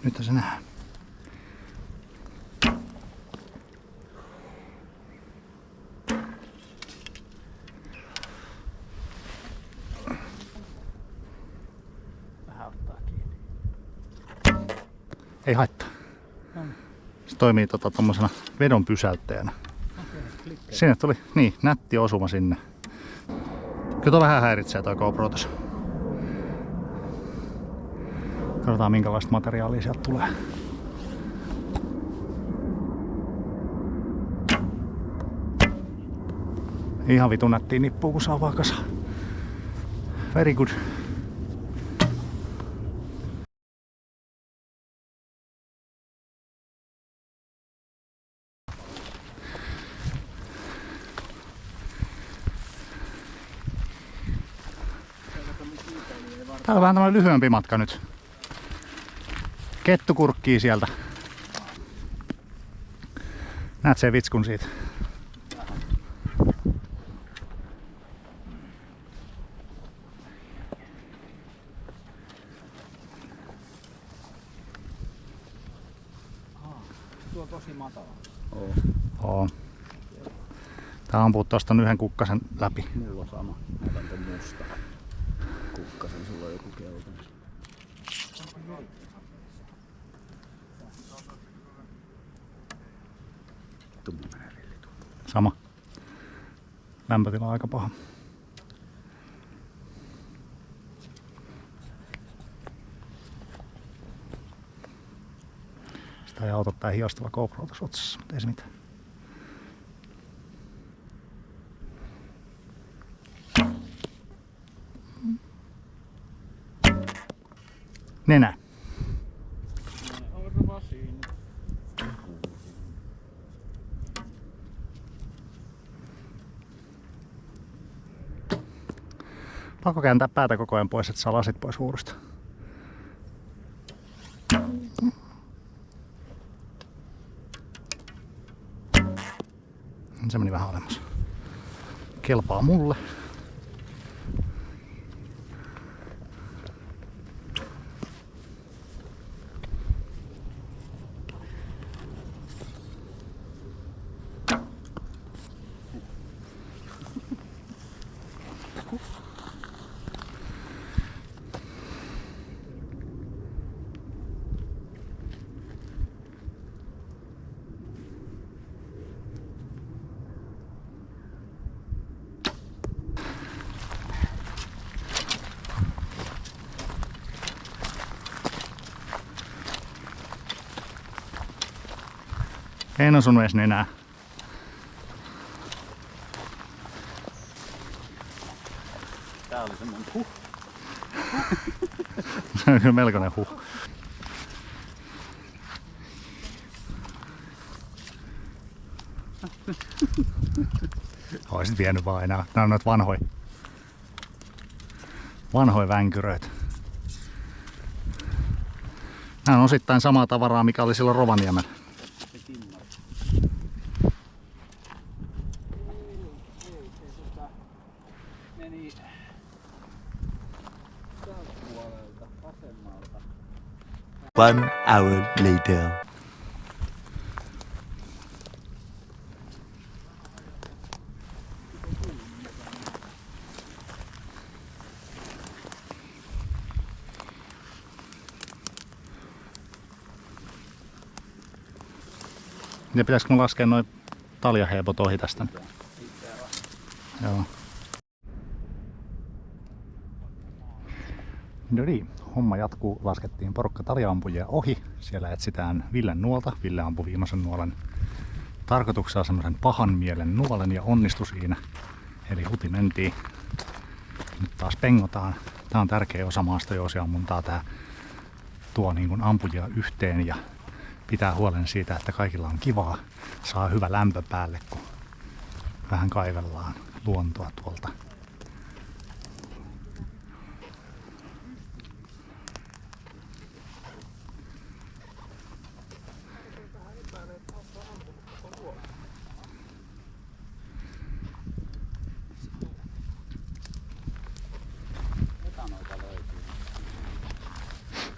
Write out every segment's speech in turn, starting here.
Nyt se nähdään. Vähän ottaa kiinni. Ei haittaa. Se toimii tommosena vedon pysäyttäjänä. Sinne tuli niin nätti osuma sinne. Kyllä tuo vähän häiritsee toi GoPro tossa. Katsotaan minkälaista materiaalia sieltä tulee. Ihan vitun nättiä nippuu kun saa vaan kasaan. Very good. Täällä on vähän tämmönen lyhyempi matka nyt. Kettu kurkkii sieltä. Näet sen vitskun siitä. Tuo on tosi matala. Oo. Tää ampuu tosta yhden kukkasen läpi. Mulla on sama. Otan ton musta kukkasen, sulla on joku keltainen. Tummunen rilli tuntuu. Sama. Lämpötila on aika paha. Sitä ei auta tää hiostava GoPro tuossa otsassa, mutta ei se mitään. Nenä. Pakko kääntää päätä koko ajan pois, että saa lasit pois huurusta. Se meni vähän alemmas. Kelpaa mulle. En osunut edes nenää. Tää oli semmonen huh. Se on kyllä melkoinen huh. Oisit vienyt vaan enää. Nää on noita vanhoja vänkyröitä. Nää on osittain samaa tavaraa mikä oli silloin Rovaniemellä. Meni täältä puolelta, vasemmalta. 1 hour later. Ja pitäisikö mun laskea noin taljaheepot ohi tästä? Joo. No niin, homma jatkuu. Laskettiin porukka taljaampujia ohi. Siellä etsitään Villen nuolta. Ville ampui viimeisen nuolen tarkoituksella semmoisen pahan mielen nuolen ja onnistui siinä. Eli huti mentiin. Nyt taas pengotaan. Tää on tärkeä osa maastojoosiammuntaa. Tää tuo niin kuin ampujia yhteen ja pitää huolen siitä, että kaikilla on kivaa. Saa hyvä lämpö päälle, kun vähän kaivellaan luontoa tuolta.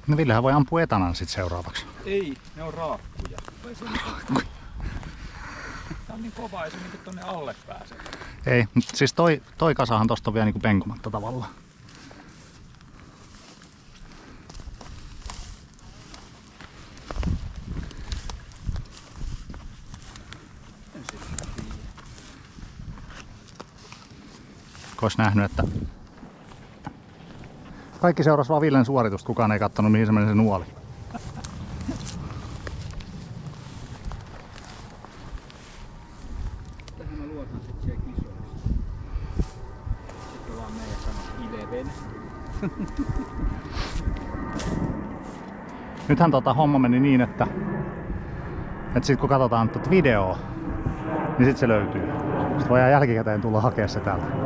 No Villehän voi ampua etanan sit seuraavaksi. Ei, ne on raakkuja. Tää on niin kova, ei se niinku tonne alle pääse. Ei, mutta siis toi kasahan tosta on vielä niinku penkomatta tavallaan. Ois nähnyt, että kaikki seurasi vaan Villen suoritusta, kukaan ei kattonut mihin se meni se nuoli. Tähän mä luotan sit siellä kisoissa. Sitten vaan meidän sanoo Ileven. Nythän homma meni niin, että sit kun katsotaan tuota videoa, niin sit se löytyy. Sitten voidaan jälkikäteen tulla hakea se täältä.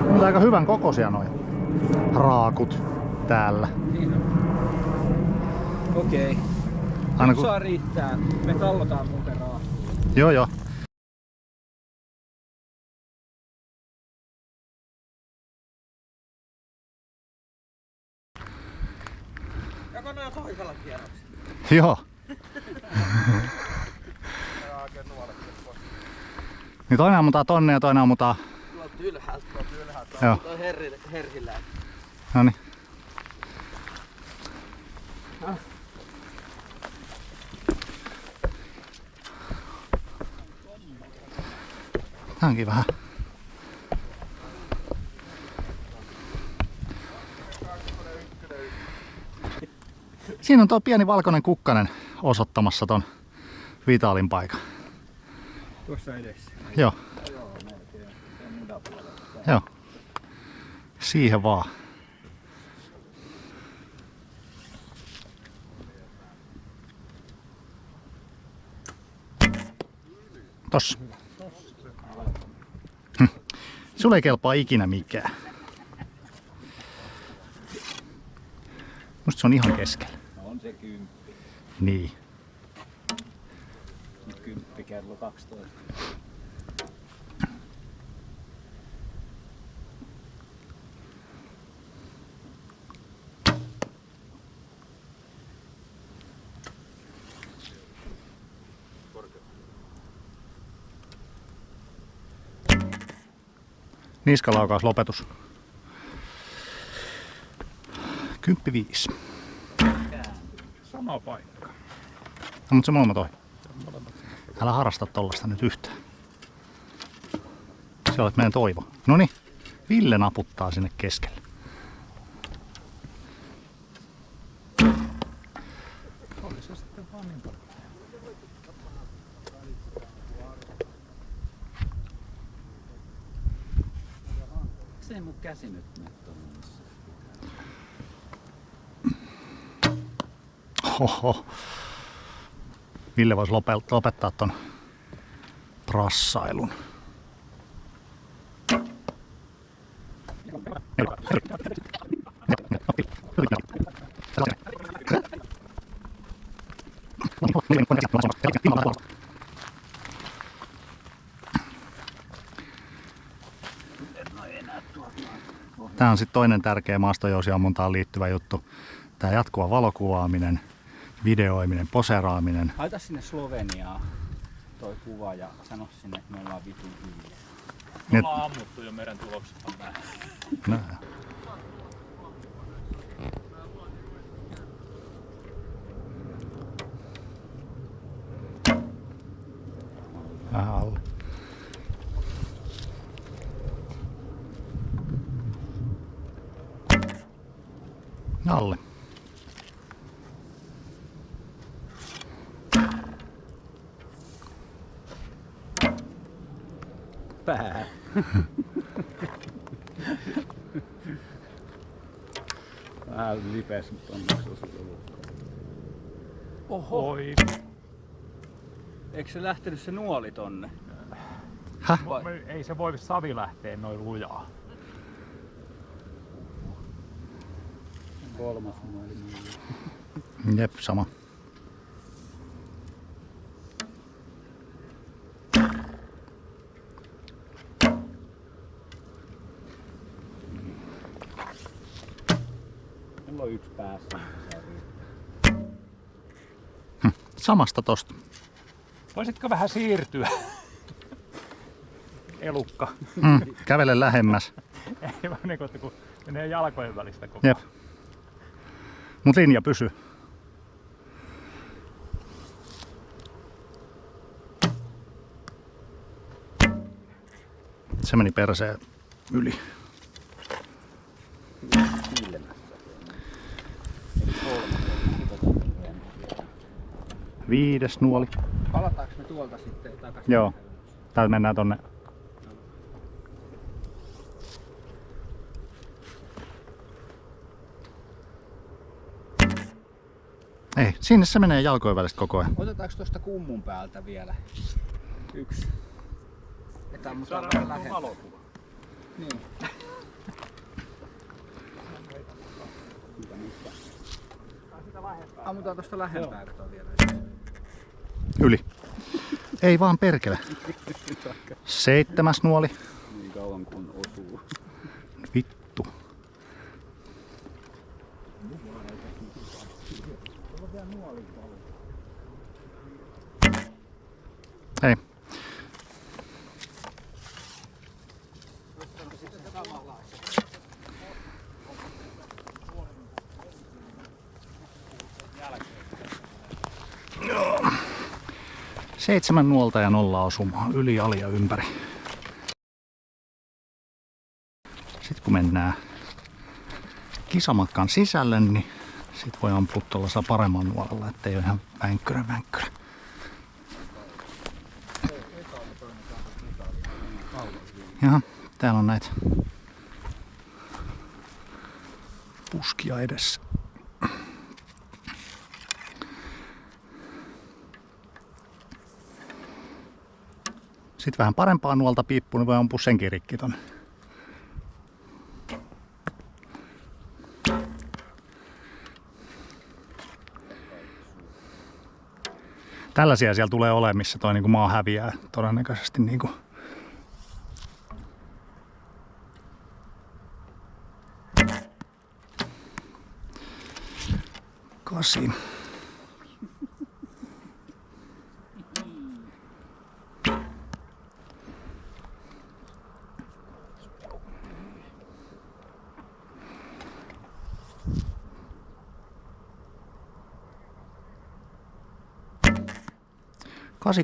Mutta aika hyvän kokoisia noin raakut täällä. Niin on. Okei. Aina Nyt kun... saa riittää. Me tallotaan muuten raakkuja. Joo. Joko nää toisella kierroksella? Joo. Niin toinen ammutaan tonne ja toinen ammutaan. Tuolta ylhäältä. Joo. Toi herrillä. Noniin. Tää onkin vähän. Siinä on tuo pieni valkoinen kukkanen osoittamassa ton Vitalin paikan. Tuossa edessä. Joo. Joo, melkein. Se on mudapuolella. Joo. Siihen vaan. Tossa. Sulle ei kelpaa ikinä mikään. Musta se on ihan keskellä. No on se 10. Niin. Nyt 10 kello 12. Niskalaukaus lopetus. 10-5. Sama paikka. No, mutta se molemmat ohi. Älä harrasta tollasta nyt yhtään. Se olet meidän toivo. Noniin. Ville naputtaa sinne keskelle. Oli se sitten vaan niin paljon. Se ei mun käsi nyt mene tonne missä. Oho. Ville voisi lopettaa ton prassailun. Tää on sitten toinen tärkeä maastojousiammuntaan liittyvä juttu. Tää jatkuva valokuvaaminen, videoiminen, poseraaminen. Laita sinne Sloveniaan toi kuva ja sano sinne, että me ollaan vitun hyviä. Me ollaan ammuttu jo, meidän tulokset on näin. No. Vähän alle. Alle. Pää. Vähän lipes, mutta onneksi osui lukkoon. Oho. Oi. Eikö se lähtenyt se nuoli tonne? Häh? Ei se voi savi lähteä noin lujaa. Kolmas nuoli. Jep, sama. on yksi päässä. Samasta tosta. Voisitko vähän siirtyä? Elukka. Kävele lähemmäs. Ei vaan niin kuin, kun menee jalkojen välistä koko Jep. Mut linja pysyy. Se meni perseen yli. Viides nuoli. Palataanko me tuolta sitten takaisin? Joo. Täältä mennään tonne. Ei, sinne se menee jalkojen välistä koko ajan. Otetaanko tuosta kummun päältä vielä yksi? Että ammutaan Saadaan vähän lähempää. valokuva. Niin. Ammutaan tuosta lähempää, kato vielä. Yli. Ei vaan perkele. 7. nuoli. Niin kauan kun osuu. Vittu. Ei. Joo. 7 nuolta ja 0 osumaa yli, ali ja ympäri. Sitten kun mennään kisamatkan sisälle, niin sit voi ampua tuollaisella paremman nuolella, ettei ole ihan vänkkyrä. Jaha, täällä on näitä puskia edessä. Sitten vähän parempaa nuolta piippuun, niin voi ampua senkin rikki tonne. Tällaisia siellä tulee olemaan, missä toi niinku maa häviää todennäköisesti niinku. Kasi.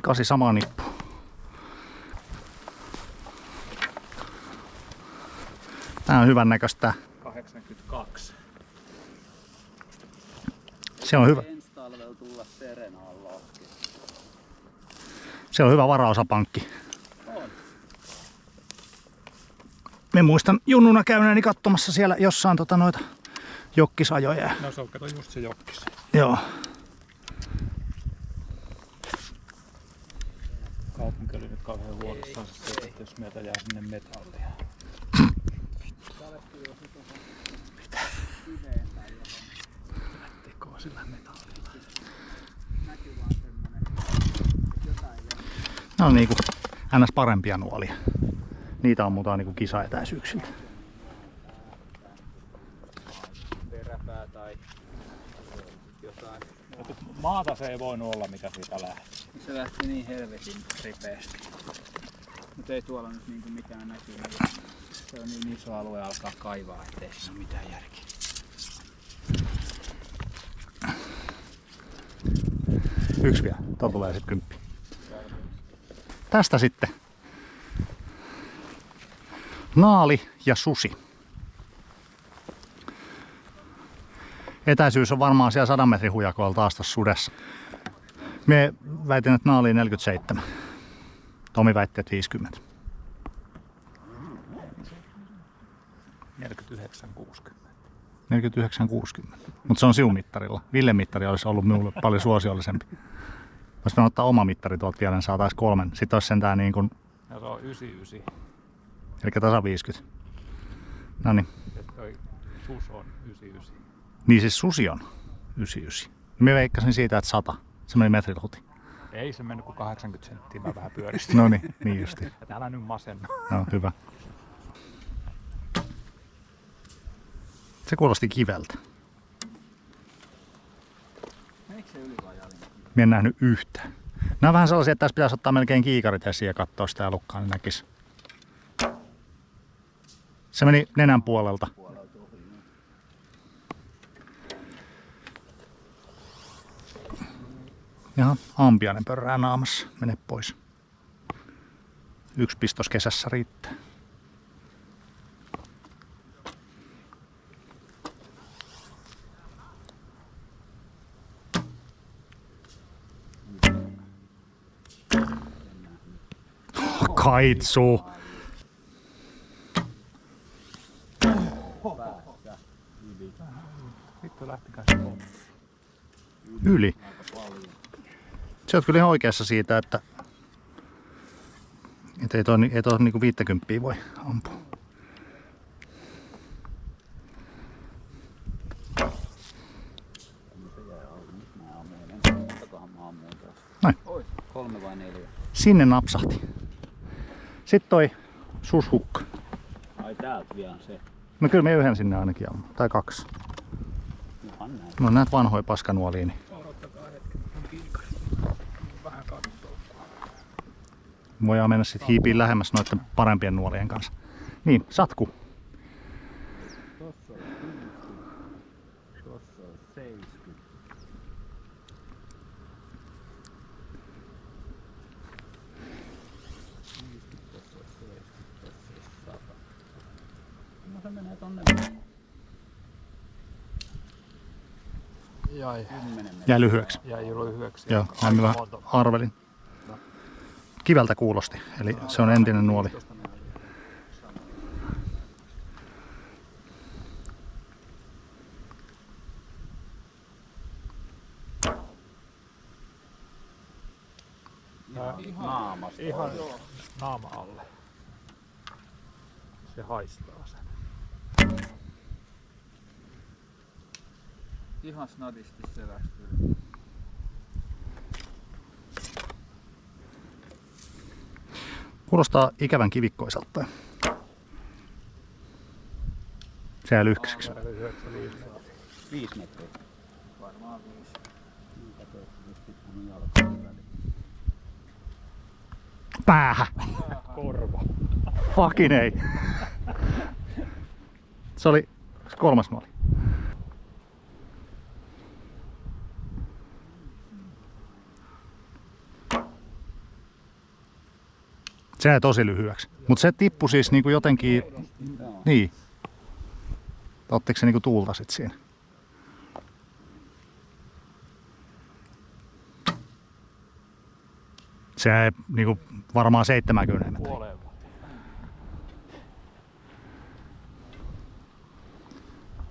Kasi sama nippu. Tää on hyvän näköistä. 82. Se on hyvä. Ensi talvella tulla Serenaan lohki. Se on hyvä varaosapankki. On. Me muistan junnuna käyneeni katsomassa siellä jossain noita jokkisajoja. No se on kato just se jokkis. Joo. Kaupunki oli nyt kauhean huolissaan siitä, että jos meiltä jää sinne metallia. Mitä? Tekoa sillä metallilla. Ne on niinku ns parempia nuolia. Niitä ammutaan niinku kisaetäisyyksiltä. Peräpää tai jotain. Maata se ei voinut olla, mikä siitä lähti. Se lähti niin helvetin ripeästi. Mutta ei tuolla nyt niinku mitään näkyy. Se on niin iso alue alkaa kaivaa, ettei siinä ole mitään järkeä. Yksi vielä. Tuo tulee sitten 10. Tästä sitten. Naali ja susi. Etäisyys on varmaan siellä 100 metrin hujakoilla taas tässä sudessa. Mie väitin, että naali 47. Tomi väitti, että 50. 49-60. 49-60. Mutta se on siumittarilla. Villen mittari olisi ollut minulle paljon suosiollisempi. Voisi ottaa oma mittari tuolta vielä, niin saataisiin 3. Sitten olisi sentään niin kuin, Ja se on 99. eli tasa 50. Noniin. Ja toi sus on 99. Niin siis susi on 99. Minä veikkasin siitä, että 100. Se meni metriluti. Ei se mennyt kuin 80 senttiä, mä vähän pyöristin. No niin justi. Ja täällä nyt masennu. No, hyvä. Se kuulosti kiveltä. Menikö se yli vai alin? Mä en nähnyt yhtään. Nämä on vähän sellaisia, että tässä pitäisi ottaa melkein kiikarit esiin ja katsoa sitä elukkaa, niin näkis. Se meni nenän puolelta. Jaha, ampiainen pörrää naamassa. Mene pois. Yksi pistos kesässä riittää. Kaitsu. Vittu lähtikää se pois. Yli. Sä oot kyllä ihan oikeassa siitä, että ei toi niinku 50 voi ampua. Noin. 3 vai 4? Sinne napsahti. Sitten toi sushukka. Ai täältä vielä se. No kyllä me yhden sinne ainakin ammun. Tai 2. Ihan näin. No näet vanhoja paskanuolia. Niin. Odottakaa hetken, on kiikari. Vähän kattoo. Voidaan mennä sitten hiipiin lähemmäs noiden parempien nuolien kanssa. Niin, satku. Tossa on 50. Tossa on 70. Tossa on 70. Tossa on 100. No se menee tonne. Jäi. 10 Jäi lyhyeksi. Jäi lyhyeksi. Joo, näin mä arvelin. Kiveltä kuulosti, eli se on entinen nuoli. naamasta. Ihan naama alle. Se haistaa sen. Ihan snadisti selästyy. Kuulostaa ikävän kivikkoiselta. Se jää lyhkäiseksi. 5 metriä. Varmaan 5. Niin kato, jos tippunut jalkaan väliin. Päähä! Korva. Fucking ei. Se oli 3. nuoli. Se jäi tosi lyhyeksi. Mutta se tippui siis niinku jotenkin... Niin. Ottiko se niinku tuulta sit siinä? Se jäi niinku varmaan 70 metriä. Puoleen.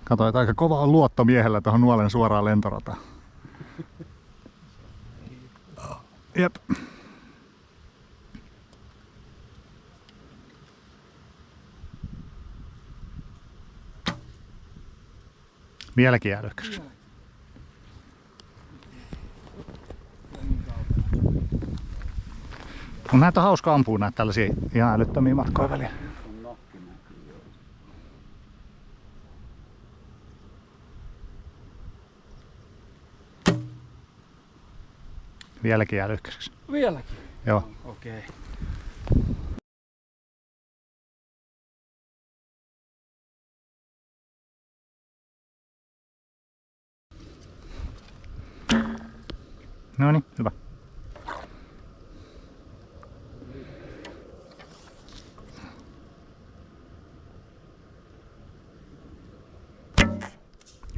Kato, että aika kova on luotto miehellä tuohon nuolen suoraan lentorataan. Jep. Vieläkin jää lyhkäiseksi. No näitä on hauska ampua näitä tällaisia ihan älyttömiä matkoja väliä. Vieläkin jää lyhkäiseksi. Vieläkin? Joo. Okei. No niin, hyvä.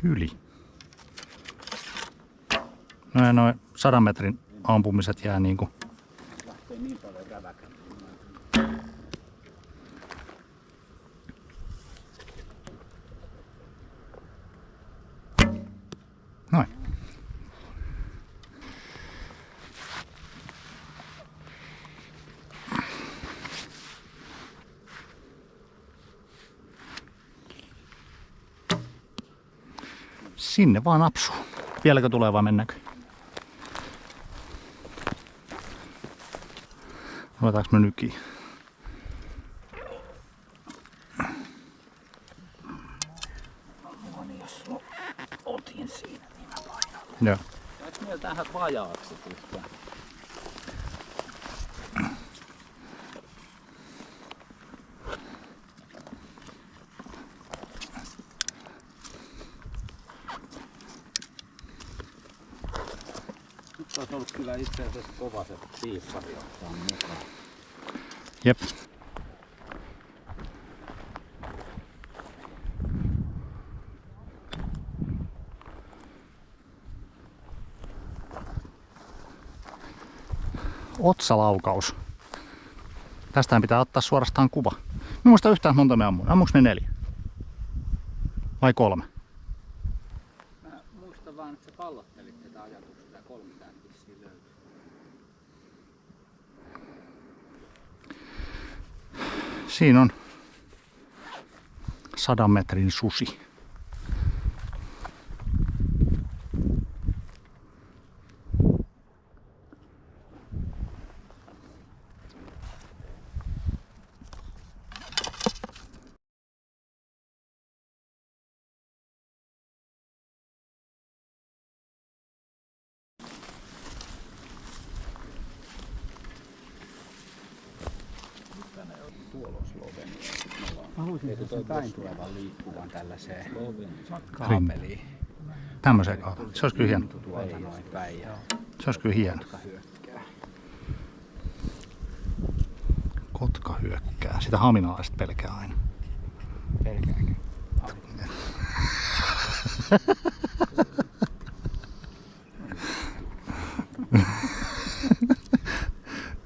Yli. No ja noin 100 metrin ampumiset jää niinku. Lähtee niin paljon räväkään. Noin. Sinne vaan napsuu. Vieläkö tulee vai mennäänkö? Ruvetaanko me nykiin? Jos otin siinä, niin mä painan. Joo. Eikö vähän vajaaksi yhtään. Nyt olisi ollut kyllä itse asiassa kova se piippari ottaa mukaan. Jep. Otsalaukaus. Tästähän pitää ottaa suorastaan kuva. Mä muista yhtään monta me ammuin. Ammuks ne 4? Vai 3? Mä muistan vaan, että sä pallottelit tätä ajatusta ja 3 täältä vissiin löytyy. Siinä on 100 metrin susi. Haluaisin sen päin tulevan liikkuvan tällaiseen kaapeliin. Tämmöiseen kaapeliin. Se olisi kyllä hieno. Tuolta noin päin ja Se olisi kyllä hieno. hyökkää. Kotka hyökkää. Sitä haminalaiset pelkää aina. Pelkääkö?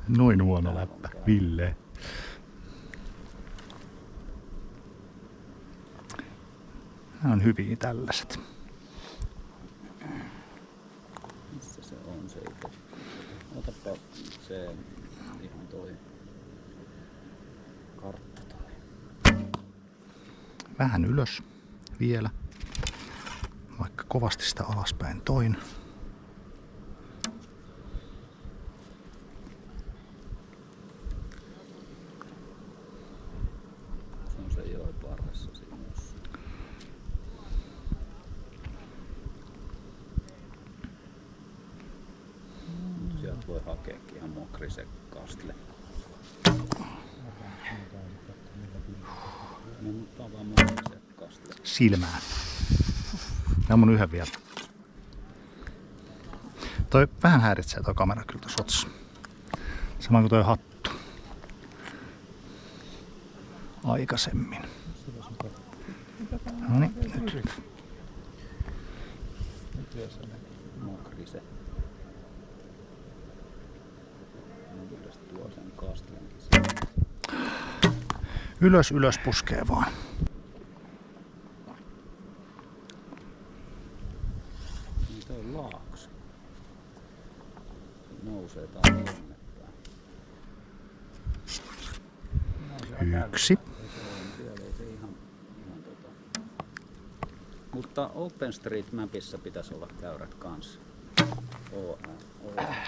Noin huono läppä. Ville. Nämä on hyviä tällaiset. Missä se on se itse? Otapa se ihan toi kartta toi. Vähän ylös vielä. Vaikka kovasti sitä alaspäin toin. Se on se joen varressa siinä jossain. Sieltä voi hakeekin ihan mokrisen kastle. No, mutta on vaan mokrisen kastle. Silmään. Ja mun yhden vielä. Toi vähän häiritsee toi kamera kyllä tuossa otsassa. Sama kuin toi hattu. Aikaisemmin. Noniin, nyt. Mokrise. No kyllä se tuo sen kastlenkin siihen. Ylös, ylös puskee vaan. Niin toi on laakso. Se nousee taas tonne päin. Yksi. Siellä ei se ihan Mutta OpenStreetMapissa pitäisi olla käyrät kanssa.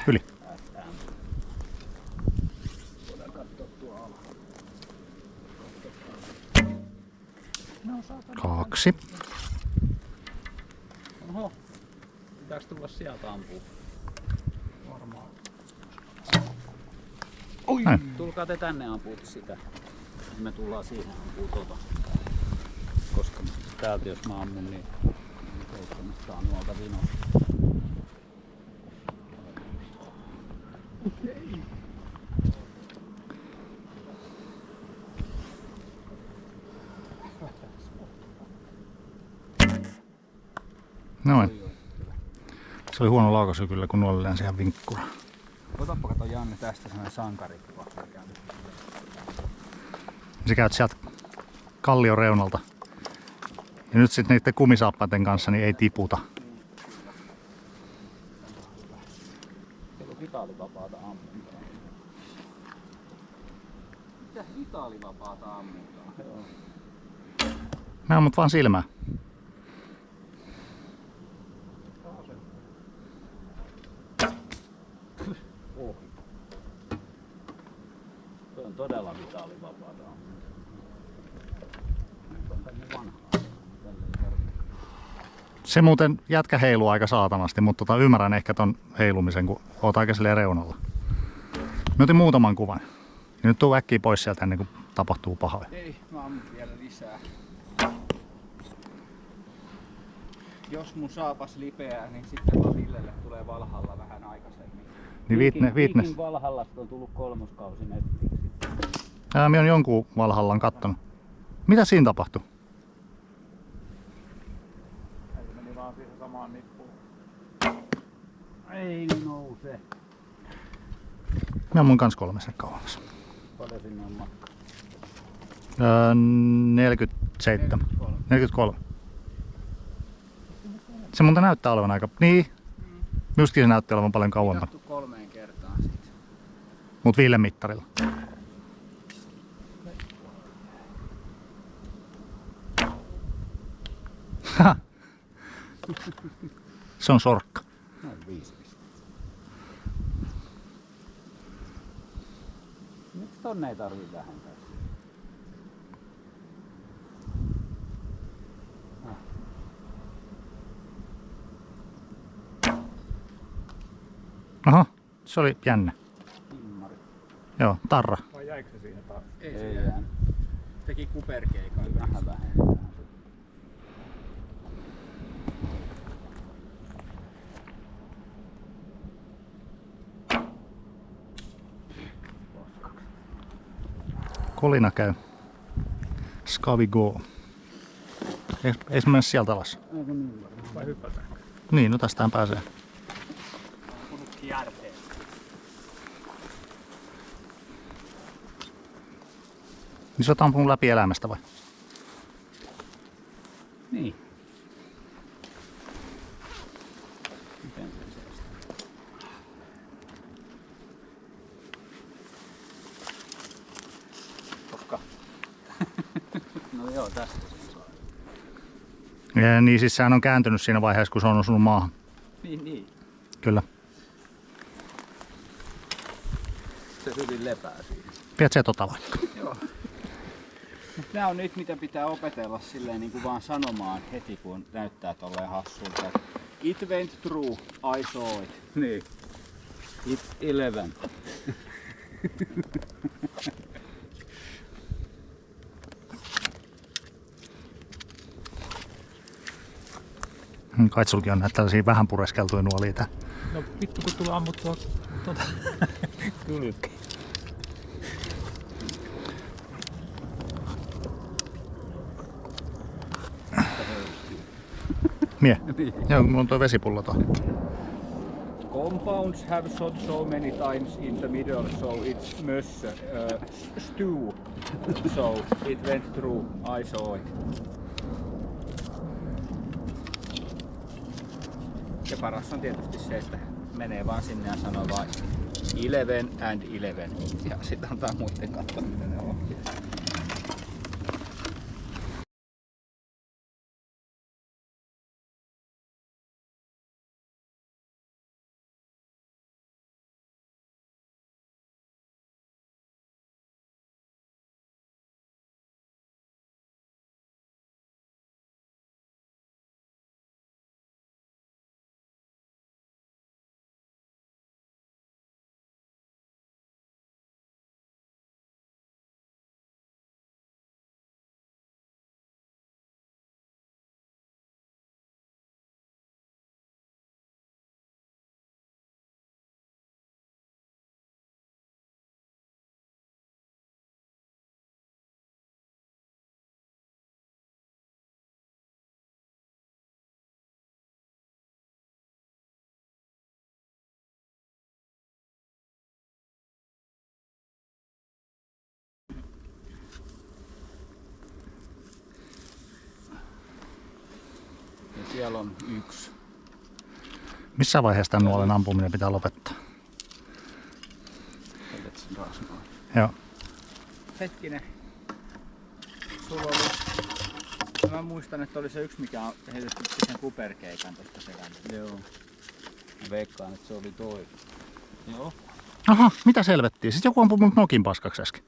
Yli. Voidaan katsoa tuo alhaalla. 2. Oho. Pitääks tulla sieltä ampua? Varmaan. Näin. Tulkaa te tänne ampua sitä. Me tullaan siihen ampuu tota. Koska täältä jos mä ammun, niin kannattaa nuolta vinosta. Noin. Se oli huono laukaisu kyllä, kun nuolle lensi ihan vinkkura. Otappa kato Janne tästä sellainen sankarikuva. Sä käyt sieltä kallion reunalta. Ja nyt sitten niiden kumisaappaiden kanssa niin ei tiputa. Siellä on vitaalivapaata ammuntaa. Mitä vitaalivapaata ammuntaa? Joo. Mä ammut vaan silmää. Ohi. Tuo on todella vitaalivapaata ammuntaa. Nyt on tänne vanhaa. Tälle ei tarvitse. Se muuten jätkä heiluu aika saatanasti, mutta ymmärrän ehkä ton heilumisen, kun oot aika silleen reunalla. Mä otin muutaman kuvan. Ja nyt tuu äkkiä pois sieltä ennen kuin tapahtuu pahaa. Ei, mä ammun vielä lisää. Jos mun saapas lipeää, niin sitten vaan Villelle tulee Valhalla vähän aikaisemmin. Niin Witness. Viikin Valhallasta on tullut 3. kausi Netflixiin. Mä oon jonkun Valhallan kattonut. Mitä siinä tapahtui? Äiti meni vaan siihen samaan nippuun. Ei nouse. Mä oon mun kans 3 sekkaa olemassa. Paljon sinne on matka? 47. 43. Se muuten näyttää olevan aika... Niin. Justkin se näytti olevan paljon kauempana. Kattu 3 kertaan sit. Mut Villen mittarilla. Se on sorkka. Noin 5 pistettä. Miksi tonne ei tarvii vähentää? Aha, se oli jännä. Himmari. Joo, tarra. Vai jäikö se siihen taas? Ei se Ei jää. jää. Teki kuperkeikan. Vähän vähentää. Kolina käy. Skavi go. Ei se mennä sieltä alas. Eikö niin varmaan? Vai hypätään? Niin, no tästään pääsee. Kunut kierteen. Niin sä oot ampunut läpi elämästä vai? Niin. Miten se seistää? Koska No joo, tästä sen saa. Ja niin siis sehän on kääntynyt siinä vaiheessa, kun se on osunut maahan. niin. Kyllä. Se hyvin lepää siinä. Pidät se tota vaikka. Joo. Mut nää on niitä, mitä pitää opetella silleen niin kuin vaan sanomaan heti, kun näyttää tolleen hassulta. It went through, I saw it. Niin. It's 11. Kai sulki on näitä tällaisia vähän pureskeltuja nuolia tää. No vittu kun tulee ammuttua kylkeä. Mie? Joo, mulla on tuo vesipullo tuolla. Compounds have shot so many times in the middle, so it's mössö, stew. So it went through, I saw it. Ja paras on tietysti se, että menee vaan sinne ja sanoo vaan 11 and 11. Ja sit antaa muiden katsoa, mitä ne on. Ja siellä on yksi. Missä vaiheessa tämän nuolen ampuminen pitää lopettaa? Heität sen taas noin. Joo. Hetkinen. Sulla oli... Mä muistan, että oli se yksi, mikä on heitetty sen kuperkeikan tosta selältä. Joo. Mä veikkaan, että se oli toi. Joo. Aha, mitä selvettiin? Siis joku ampui mut nokin paskaksi äsken.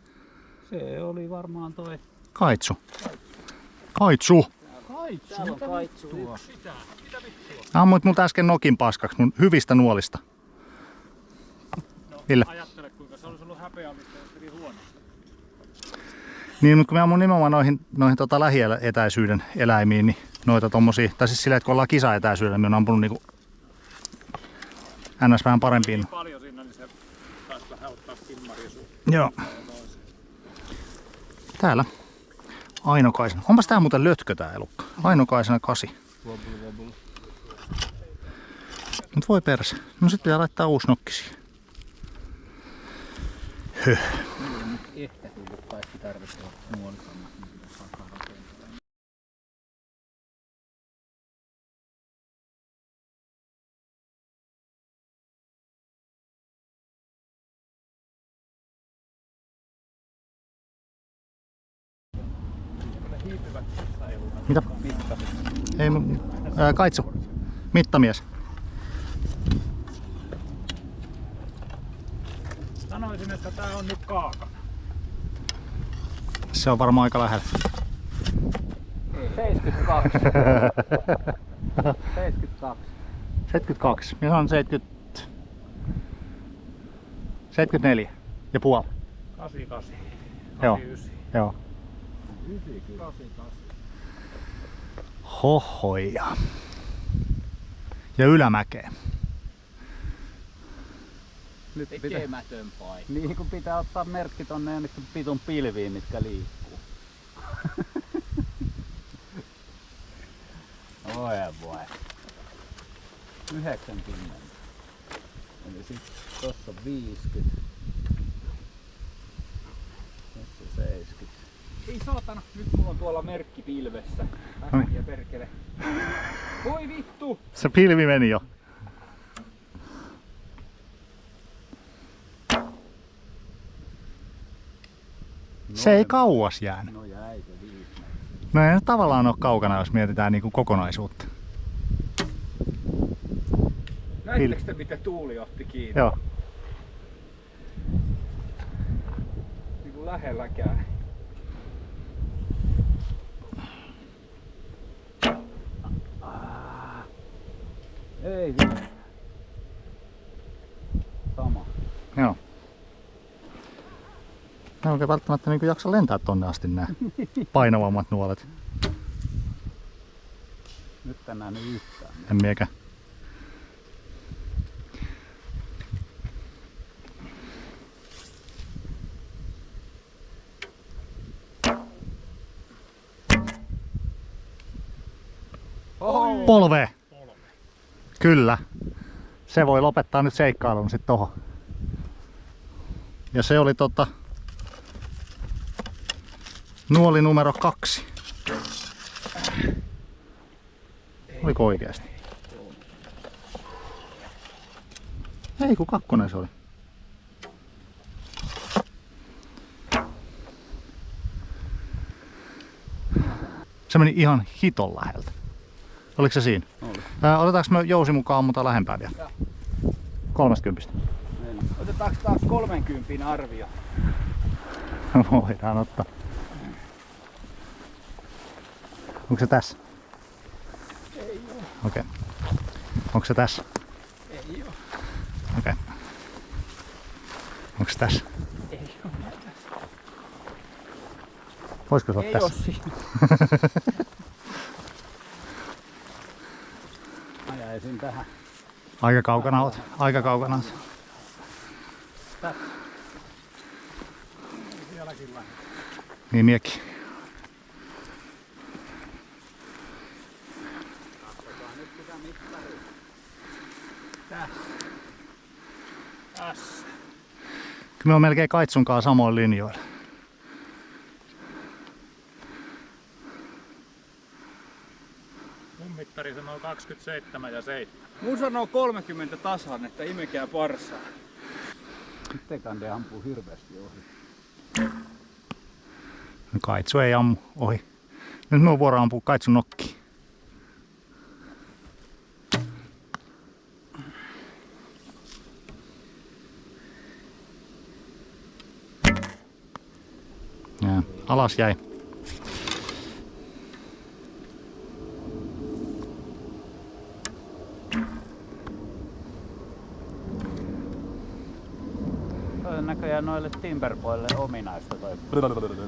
Se oli varmaan toi. Kaitsu. Kaitsu! Kaitsu, Täällä on mitä kaitsu vittua? yksi. Mitä vittua? Ammuit mut äsken nokin paskaksi mun hyvistä nuolista. No, Ville. ajattele kuinka se olisi ollut häpeällistä, jos teki huonosti. Niin, mutta kun mä ammun nimenomaan noihin lähietäisyyden eläimiin, niin noita tommosia, tai siis silleen, että kun ollaan kisaetäisyydellä, niin on ampunut niinku ns. Vähän parempiin. Niin paljon siinä, niin se taisi vähän ottaa kimmari sun. Joo. Täällä Ainokaisena. Onpas tää muuten lötkö tää elukka. Ainokaisena 8. Mut voi perse. No sit pitää laittaa uusi nokki siihen. Höh. Ehkä tullut kaikki tarvittavat nuolikammat, niin pitäisi alkaa rakentaa. Mitä? Ei Kaitsu. Mittamies. Sanoisin, että tää on nyt kaakana. Se on varmaan aika lähellä. 72. 72. 72. Minä sanon 70... 74 ja puoli. 88. Joo. 89. Joo. 88. Hohoja. Ja ylämäkeä. Nyt tekemätön paikka. Niin kun pitää ottaa merkki tonne jonnekin pitun pilviin, mitkä liikkuu. Oi voi. 90. Eli sit tossa on 50. Tossa 70. Ei saatana, nyt mulla on tuolla merkki pilvessä. Äkkiä perkele. Voi vittu! Se pilvi meni jo. Se ei kauas jäänyt. No jäi se 5 metriä. No ei se tavallaan ole kaukana, jos mietitään niinku kokonaisuutta. Näittekö te miten tuuli otti kiinni? Joo. Niinku lähelläkään. Ei vittu. Sama. Joo. Mä en oikein välttämättä niinku jaksa lentää tonne asti nää painavammat nuolet. Nyt en nähnyt yhtään. En miekään. Polve! Kyllä. Se voi lopettaa nyt seikkailun sit tohon. Ja se oli nuoli numero 2. Oliko oikeesti? Ei kun 2 se oli. Se meni ihan hiton läheltä. Oliko se siinä? Oli. Otetaanko me jousi mukaan ammutaan lähempää vielä? Joo. 30. Otetaanko taas 30 arvio? Voidaan ottaa. Onko se tässä? Ei oo. Okei. Onko se tässä? Ei oo. Okei. Onko se tässä? Ei oo tässä. Voisiko se olla Ei tässä? oo siinä. Ajaisin tähän. Aika kaukana oot. Aika kaukana oot. Sielläkin vähän. Niin miekki. Katsotaan nyt sitä mittaria. Tässä. Kyllä me on melkein Kaitsunkaan samoin linjoilla. Mun mittari sanoo 27 ja 7. Mun sanoo 30 tasan, että imekää parsaa. Nyt Tekande ampuu hirveästi ohi. No Kaitsu ei ammu ohi. Nyt me on vuoro ampua Kaitsun nokkiin. Ja, alas jäi. Toi on näköjään noille timberboille ominaista toi.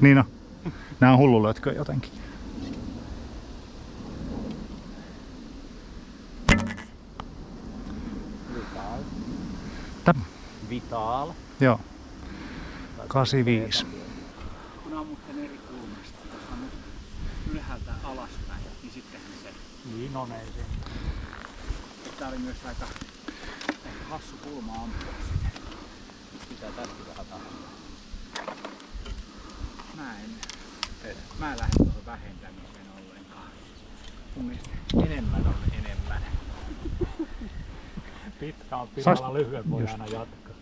Niin on. Nää on hullulötkö jotenkin. Vital. Täp. Vital. Joo. 85. Kun ammut sen eri kulmasta, jos ammut ylhäältä alaspäin, niin sittenhän se. Niin on ei se. Tää oli myös aika hassu kulma ampua sitä. Pitää tästä vähän tahansa. Mä en lähde tuohon vähentämiseen ollenkaan. Mun mielestä enemmän on enemmän. Pitkä on pitkällä, lyhyen voi Just. aina jatkaa.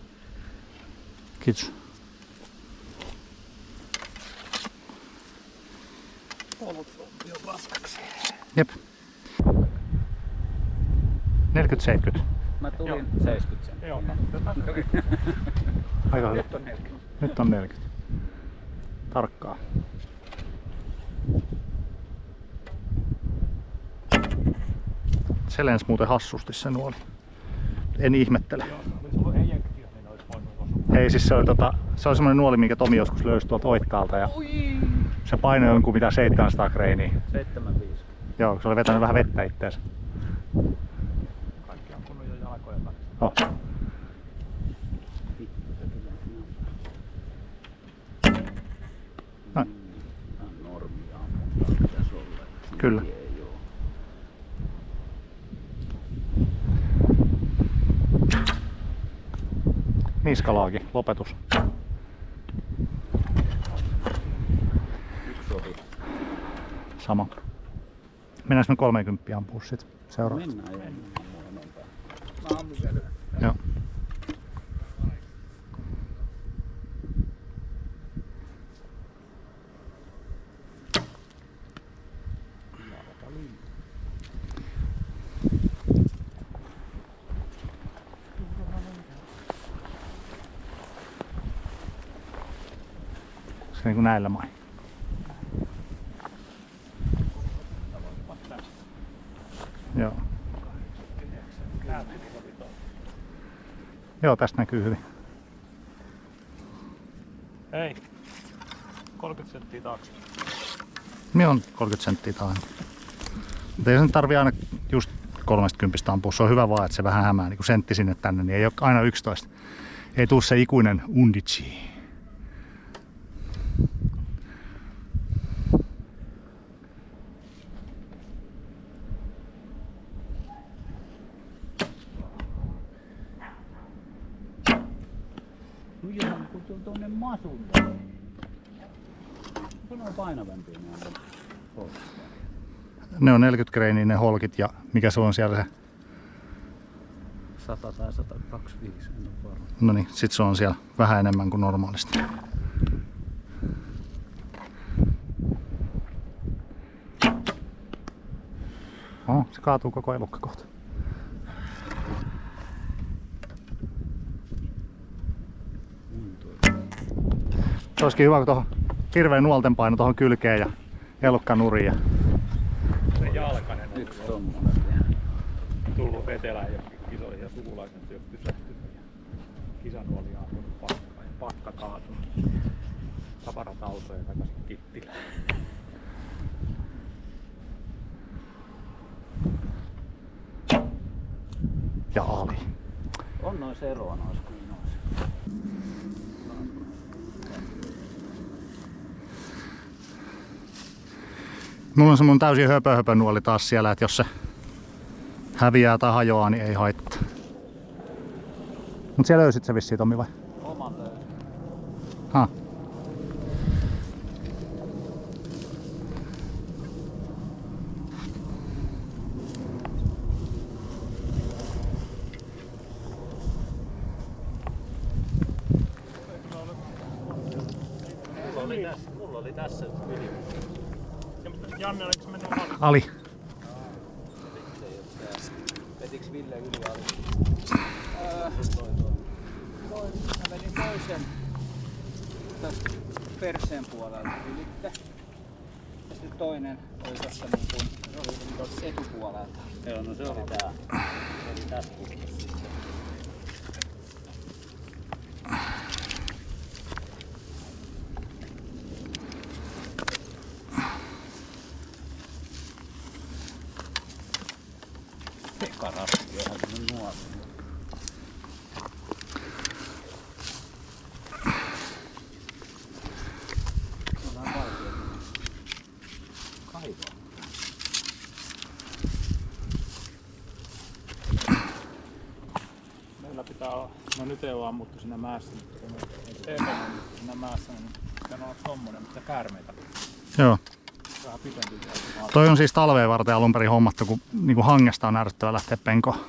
Kiitos. Poltpompi on paskaksi. Jep. 40-70. Mä tulin 70 senttiä. Joo, Aika hyvä. nyt on 40. Nyt on 40. Tarkkaa. Se lensi muuten hassusti se nuoli. En ihmettele. Ei siis se oli, se oli semmonen nuoli, minkä Tomi joskus löysi tuolta Oikkaalta ja se painoi jonkun mitä 700 kreiniä. 7,5. Joo, kun se oli vetänyt vähän vettä itteensä. Kaikki on kunnon jo jalkojen välissä. Oh. Noin. Tää on normia ammuntaa pitäis olla. Kyllä. Ei oo. Niskalaaki, lopetus. Yksi ohi. Sama. Mennäänkö me 30 ampua sit seuraavaksi? Mennään jo. Mulla on päin. Mä ammun vielä. Joo. Se niinku näillä main. Joo. Joo, tästä näkyy hyvin. Ei. 30 senttiä taakse. Niin on 30 senttiä tahansa. Mutta ei sen tarvii aina just 30 ampua. Se on hyvä vaan, että se vähän hämää niin kuin sentti sinne tänne, niin ei ole aina 11. Ei tuu se ikuinen undichi. Kyllä, kun tuon tuonne masulle. Kun on painavempia, niin on polttaa. Ne on 40 kreiniä ne holkit ja mikä se on siellä se. 100 tai 125, en ole varma. No niin, sit se on siellä vähän enemmän kuin normaalisti. Se kaatuu koko elukka kohta. Se olisikin hyvä, kun tuohon hirveän nuolten paino tuohon kylkeen ja elukka nuriin. Ja... Se jalkainen on Yksi tommonen vielä. tullut etelään ja kisoihin ja sukulaiset jo pysähtynyt. Ja kisanuoli on ampunut pakkaa ja pakka kaatunut. Tavarat autoja takaisin Kittilään. ja Ali. On nois eroa nois kuin nois. Mulla on semmonen täysin höpö nuoli taas siellä, että jos se häviää tai hajoaa, niin ei haittaa. Mut siellä löysit se vissiin, Tommi, vai? Oman löysin. Ha. Mulla oli tässä yli. Janne, oliko se mennyt alle? Ali. Vetiks Ville yli ali? Mä vedin toisen tästä perseen puolelta ylittä. Ja sitten toinen oli tossa niin kuin etupuolelta. Joo, no se oli tää. Se oli tässä puolessa sitten. nyt ei ole ammuttu siinä mäessä, mutta kun ennen siinä mäessä, niin pitää olla tommonen, mutta käärmeitä. Joo. Vähän pitempi. Toi on siis talveen varten alun perin hommattu, kun niinku hangesta on ärsyttävä lähteä penkoon.